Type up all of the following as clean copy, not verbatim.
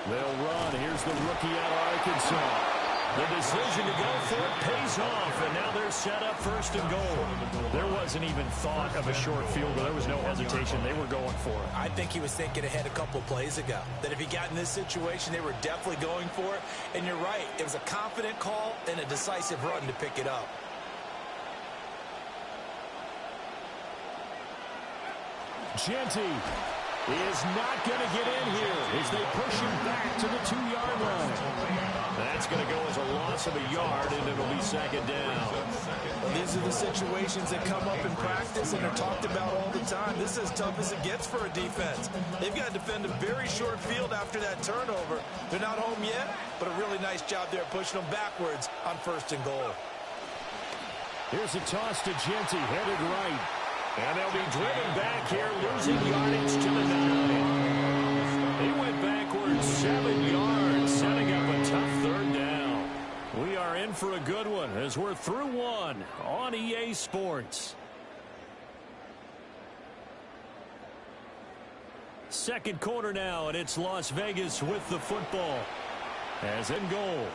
They'll run. Here's the rookie out of Arkansas. The decision to go for it pays off, and now they're set up first and goal. There wasn't even thought of a short field goal. There was no hesitation. They were going for it. I think he was thinking ahead a couple of plays ago, that if he got in this situation, they were definitely going for it. And you're right, it was a confident call and a decisive run to pick it up. Genty is not going to get in here as they push him back to the 2-yard line. That's going to go as a loss of a yard, and it'll be second down. Well, these are the situations that come up in practice and are talked about all the time. This is as tough as it gets for a defense. They've got to defend a very short field after that turnover. They're not home yet, but a really nice job there pushing them backwards on first and goal. Here's a toss to Genty, headed right. And they'll be driven back here, losing yardage to the 9. He went backwards 7 yards, setting up a tough third down. We are in for a good one as we're through one on EA Sports. Second quarter now, and it's Las Vegas with the football. As in goal.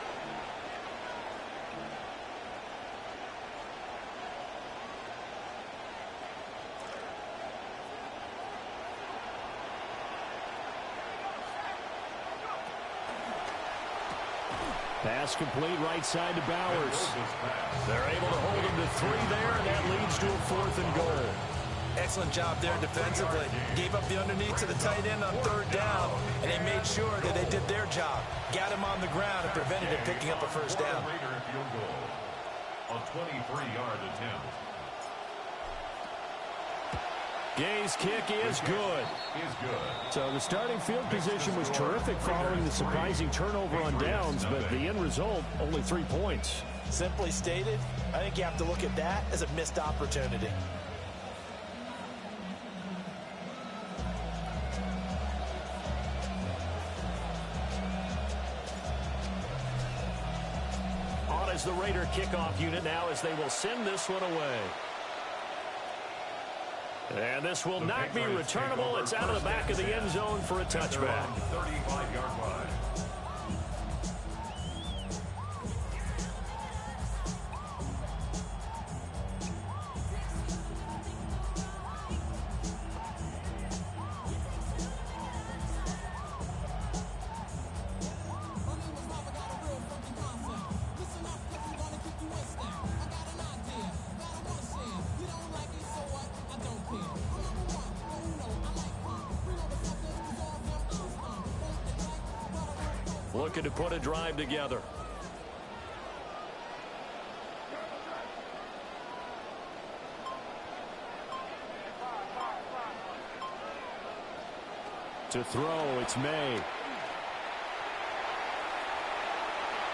Pass complete right side to Bowers. They're able to hold him to 3 there, and that leads to a 4th and goal. Excellent job there defensively. Gave up the underneath to the tight end on third down, and they made sure that they did their job. Got him on the ground and prevented him picking up a first down. A 23-yard attempt. Gay's kick is good. So the starting field position was terrific following the surprising turnover on downs, but the end result, only 3 points. Simply stated, I think you have to look at that as a missed opportunity. On as the Raider kickoff unit now as they will send this one away. And this will not be returnable. It's out of the back of the end zone for a touchback. 35-yard line. Looking to put a drive together. To throw, it's May.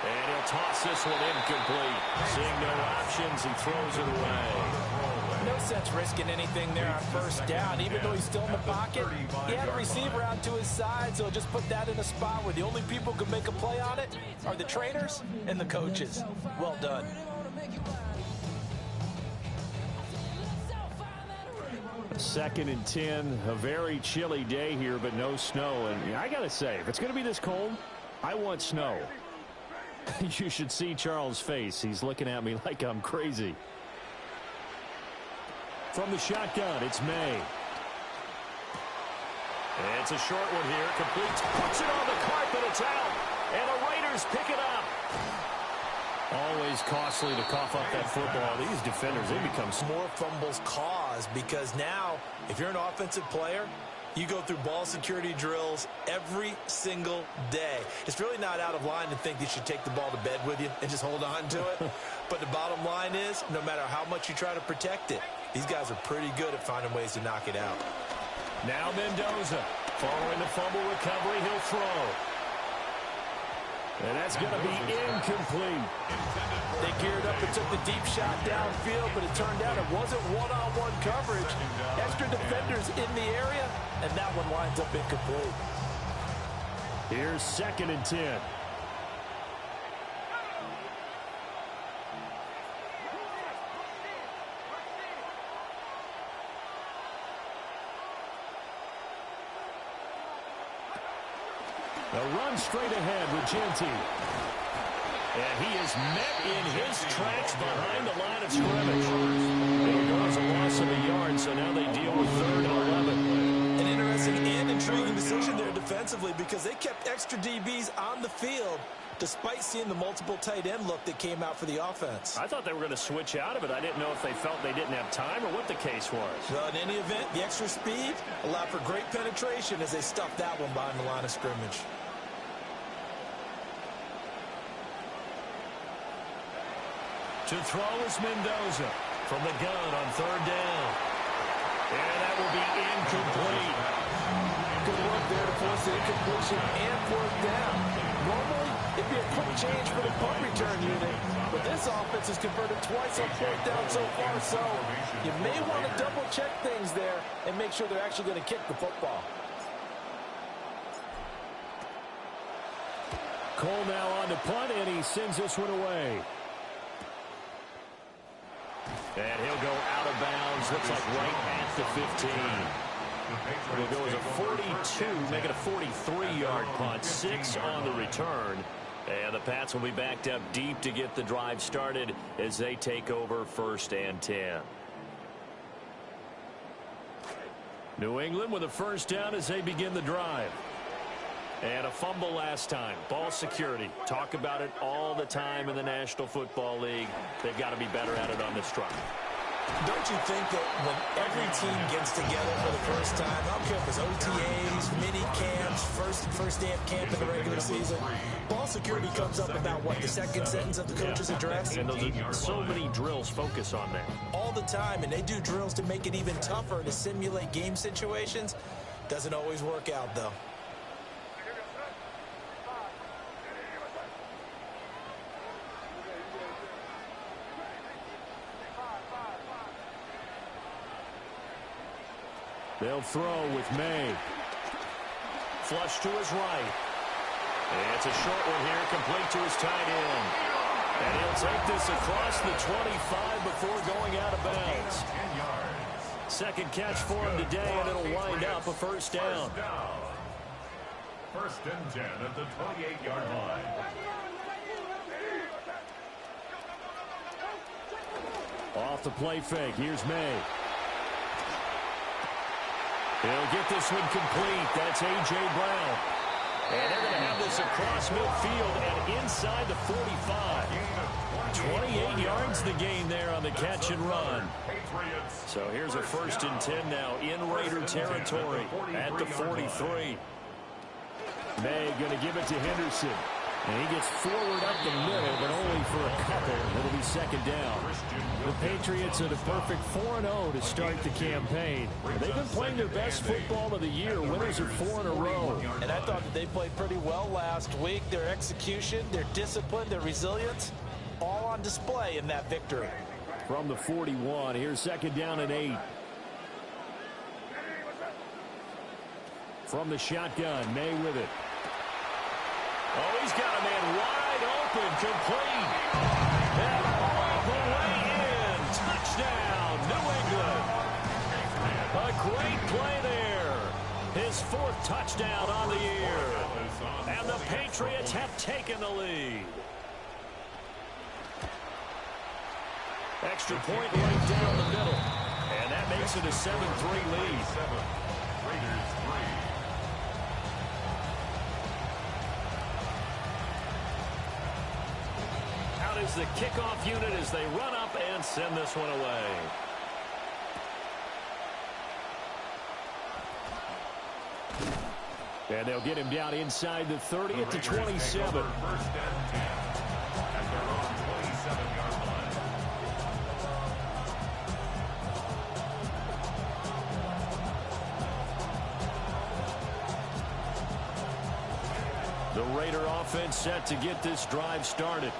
And he'll toss this one incomplete. Seeing no options, he throws it away. No sense risking anything there on first down. Even though he's still in the pocket, he had a receiver out to his side, so just put that in a spot where the only people who can make a play on it are the trainers and the coaches. Well done. Second and 10, a very chilly day here, but no snow. And I got to say, if it's going to be this cold, I want snow. You should see Charles' face. He's looking at me like I'm crazy. From the shotgun, it's May. It's a short one here. Complete. Puts it on the carpet. It's out. And the Raiders pick it up. Always costly to cough up that football. These defenders, they become more fumbles caused because now, if you're an offensive player, you go through ball security drills every single day. It's really not out of line to think you should take the ball to bed with you and just hold on to it. But the bottom line is, no matter how much you try to protect it, these guys are pretty good at finding ways to knock it out. Now Mendoza. Following the fumble recovery, he'll throw. And that's going to be incomplete. They geared up and took the deep shot downfield, but it turned out it wasn't one-on-one coverage. Extra defenders in the area, and that one winds up incomplete. Here's second and 10. They'll run straight ahead with Genty. And he is met in his tracks behind the line of scrimmage. There goes a loss of a yard, so now they deal with 3rd and 11. An interesting and intriguing decision there defensively because they kept extra DBs on the field despite seeing the multiple tight end look that came out for the offense. I thought they were going to switch out of it. I didn't know if they felt they didn't have time or what the case was. Well, in any event, the extra speed allowed for great penetration as they stuffed that one behind the line of scrimmage. To throw is Mendoza from the gun on 3rd down. And that will be incomplete. Good work there to force the incompletion and 4th down. Normally, it'd be a quick change for the punt return unit, but this offense has converted twice on 4th down so far, so you may want to double-check things there and make sure they're actually going to kick the football. Cole now on to punt, and he sends this one away. And he'll go out of bounds. Looks like right at the 15. It'll go as a 42, make it a 43-yard punt. 6 on the return. And the Pats will be backed up deep to get the drive started as they take over 1st and 10. New England with a 1st down as they begin the drive. And a fumble last time. Ball security. Talk about it all the time in the National Football League. They've got to be better at it on this drive. Don't you think that when every team gets together for the first time, I don't care if it's OTAs, mini camps, first day of camp in the regular season, ball security comes up about what, the second sentence of the coach's address? And those are so many drills focus on that. All the time, and they do drills to make it even tougher to simulate game situations. Doesn't always work out, though. They'll throw with May. Flush to his right. And it's a short one here, complete to his tight end. And he'll take this across the 25 before going out of bounds. 2nd catch for him today, and it'll wind up a 1st down. 1st and 10 at the 28-yard line. Off the play fake, here's May. He'll get this one complete. That's A.J. Brown. And they're going to have this across midfield and inside the 45. 28 yards the gain there on the catch and run. So here's a 1st and 10 now in Raider territory at the 43. May going to give it to Henderson. And he gets forward up the middle, but only for a couple. It'll be 2nd down. The Patriots are the perfect 4-0 to start the campaign. They've been playing their best football of the year. Winners are 4 in a row. And I thought that they played pretty well last week. Their execution, their discipline, their resilience, all on display in that victory. From the 41, here's 2nd down and 8. From the shotgun, May with it. Oh, he's got a man wide open, complete. And all the way in. Touchdown, New England. A great play there. His 4th touchdown on the year. And the Patriots have taken the lead. Extra point right down the middle. And that makes it a 7-3 lead. Raiders 3. Is the kickoff unit as they run up and send this one away. And they'll get him down inside the 30 at the 27. 1st and 10 at their own 27-yard line. The Raider offense set to get this drive started.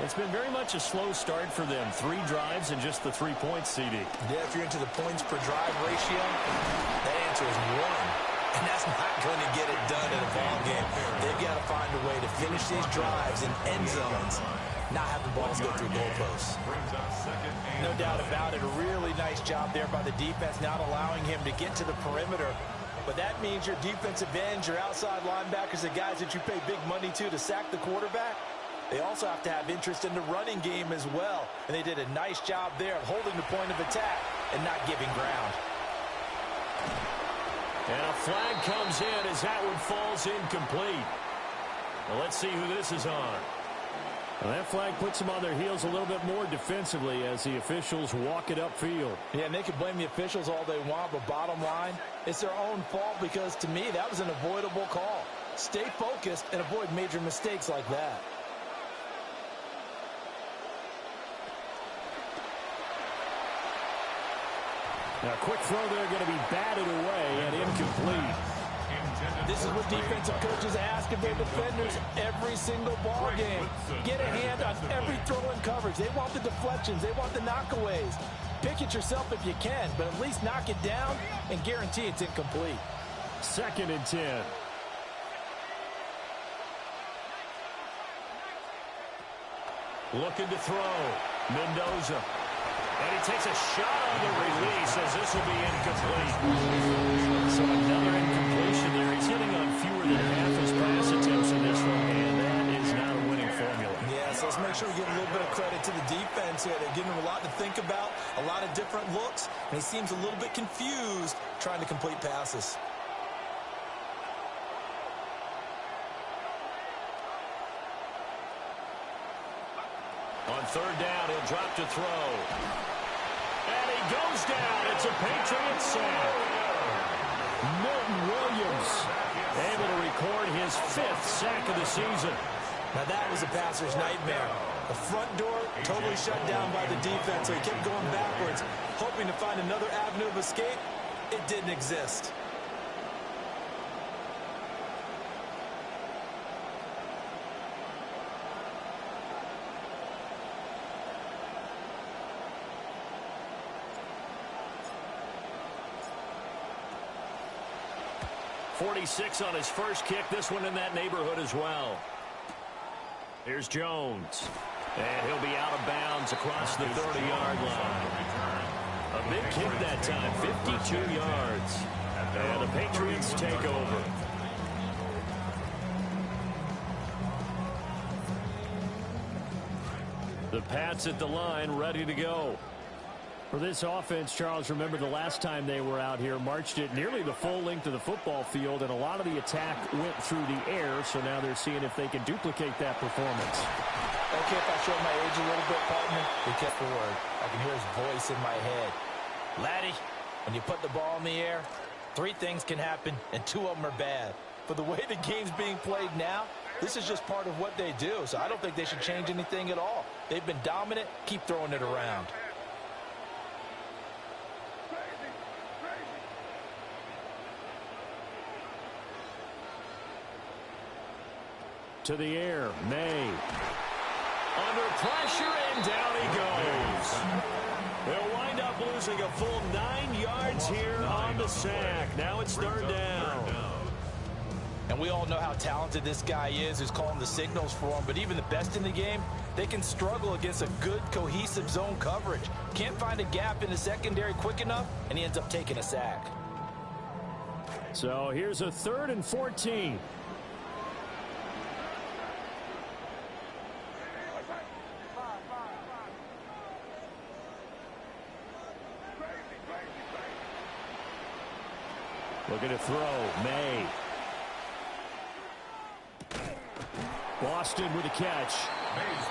It's been very much a slow start for them. 3 drives and just the 3 points, CD. Yeah, if you're into the points per drive ratio, that answer is 1. And that's not going to get it done in a ball game. They've got to find a way to finish these drives in end zones, not have the balls go through goalposts. No doubt about it. A really nice job there by the defense, not allowing him to get to the perimeter but that means your defensive ends, your outside linebackers, the guys that you pay big money to sack the quarterback, they also have to have interest in the running game as well. And they did a nice job there of holding the point of attack and not giving ground. And a flag comes in as that one falls incomplete. Well, let's see who this is on. Well, that flag puts them on their heels a little bit more defensively as the officials walk it upfield. Yeah, and they can blame the officials all they want, but bottom line, it's their own fault because, to me, that was an avoidable call. Stay focused and avoid major mistakes like that. Now, quick throw there, going to be batted away and incomplete. This is what defensive coaches ask of their defenders every single ball game. Get a hand on every throw in coverage. They want the deflections. They want the knockaways. Pick it yourself if you can, but at least knock it down and guarantee it's incomplete. 2nd and 10. Looking to throw. Mendoza. And he takes a shot on the release as this will be incomplete. So another incompletion there. He's hitting on fewer than half his pass attempts in this one, and that is not a winning formula. Yeah, so let's make sure we give a little bit of credit to the defense here. They're giving him a lot to think about, a lot of different looks, and he seems a little bit confused trying to complete passes. On 3rd down, he'll drop to throw. And he goes down. It's a Patriots sack. Milton Williams able to record his 5th sack of the season. Now that was a passer's nightmare. The front door totally shut down by the defense, so he kept going backwards, hoping to find another avenue of escape. It didn't exist. .46 on his first kick. This one in that neighborhood as well. Here's Jones. And he'll be out of bounds across the 30-yard line. A big kick that time, 52 yards. And the Patriots take over. The Pats at the line, ready to go. For this offense, Charles, remember the last time they were out here, marched it nearly the full length of the football field, and a lot of the attack went through the air, so now they're seeing if they can duplicate that performance. Okay, if I show my age a little bit, partner, be careful word. I can hear his voice in my head. Laddie, when you put the ball in the air, 3 things can happen, and 2 of them are bad. But the way the game's being played now, this is just part of what they do, so I don't think they should change anything at all. They've been dominant. Keep throwing it around. To the air, May. Under pressure, and down he goes. They'll wind up losing a full 9 yards here on the sack. Now it's 3rd down. And we all know how talented this guy is who's calling the signals for him, but even the best in the game, they can struggle against a good, cohesive zone coverage. Can't find a gap in the secondary quick enough, and he ends up taking a sack. So here's a 3rd and 14. Looking to throw, May. Boston with a catch.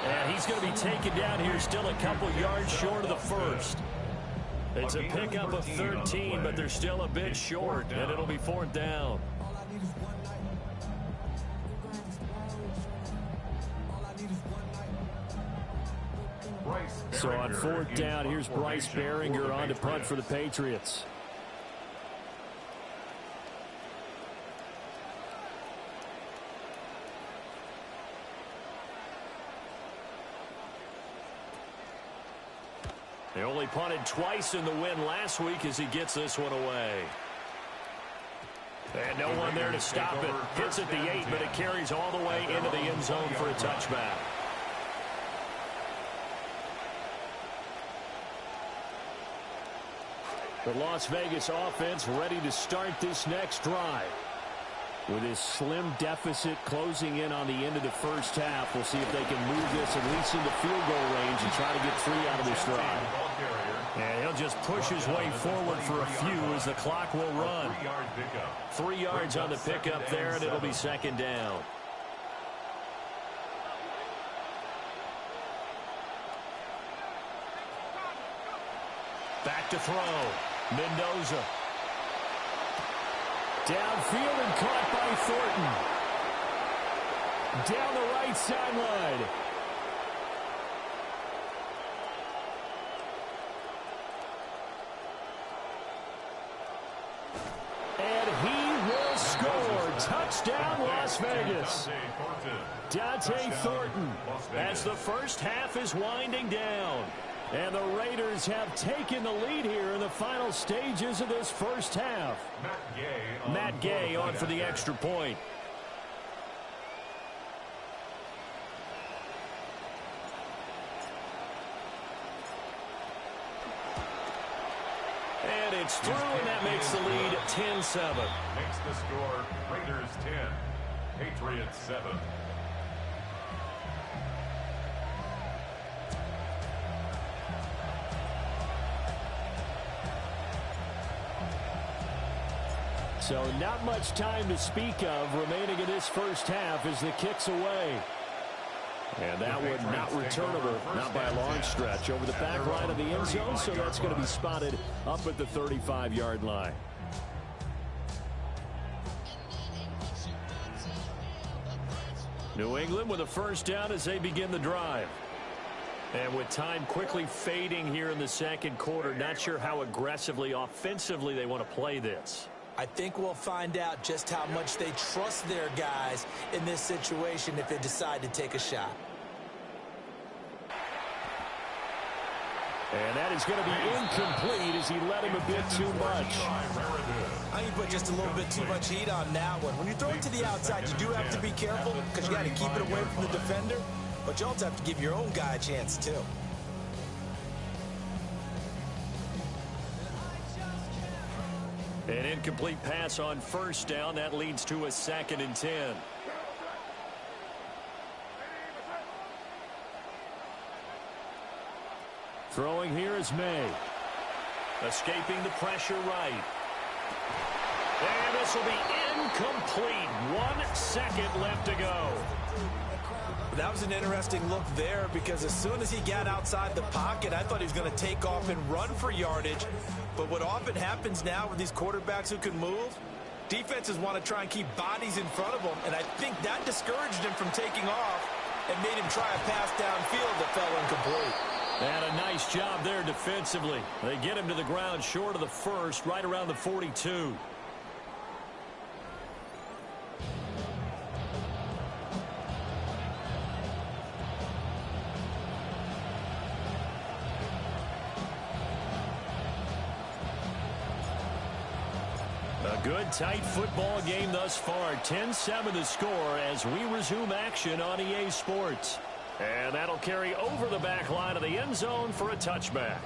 And he's going to be taken down here, still a couple yards short of the first. It's a pickup of 13, but they're still a bit short, and it'll be 4th down. So on 4th down, here's Bryce Behringer on to punt for the Patriots. They only punted twice in the win last week as he gets this one away. And no one there to stop it. Hits at the 8, but it carries all the way into the end zone for a touchback. The Las Vegas offense ready to start this next drive. With this slim deficit closing in on the end of the first half, we'll see if they can move this at least into field goal range and try to get 3 out of this drive. And he'll just push his way forward for a few as the clock will run. 3 yards on the pickup there, and it'll be second down. Back to throw. Mendoza. Downfield and caught by Thornton. Down the right sideline. And he will score. Touchdown, Las Vegas. Dante Thornton as the first half is winding down. And the Raiders have taken the lead here in the final stages of this first half. Matt Gay on for the extra point. And it's through, and that makes the lead 10-7. Makes the score Raiders 10, Patriots 7. So not much time to speak of remaining in this first half as the kick's away. And that one not returnable, not by a long stretch, over the back line of the end zone, so that's going to be spotted up at the 35-yard line. New England with a first down as they begin the drive. And with time quickly fading here in the second quarter, not sure how aggressively, offensively they want to play this. I think we'll find out just how much they trust their guys in this situation if they decide to take a shot. And that is going to be incomplete as he let him a bit too much. I think you put just a little bit too much heat on that one. When you throw it to the outside, you do have to be careful because you got to keep it away from the defender. But you also have to give your own guy a chance, too. An incomplete pass on first down. That leads to a 2nd and 10. Throwing here is May. Escaping the pressure right. And this will be incomplete. 1 second left to go. That was an interesting look there because as soon as he got outside the pocket, I thought he was going to take off and run for yardage. But what often happens now with these quarterbacks who can move, defenses want to try and keep bodies in front of them, and I think that discouraged him from taking off and made him try a pass downfield that fell incomplete. And a nice job there defensively. They get him to the ground short of the first, right around the 42. A good, tight football game thus far. 10-7 the score as we resume action on EA Sports. And that'll carry over the back line of the end zone for a touchback.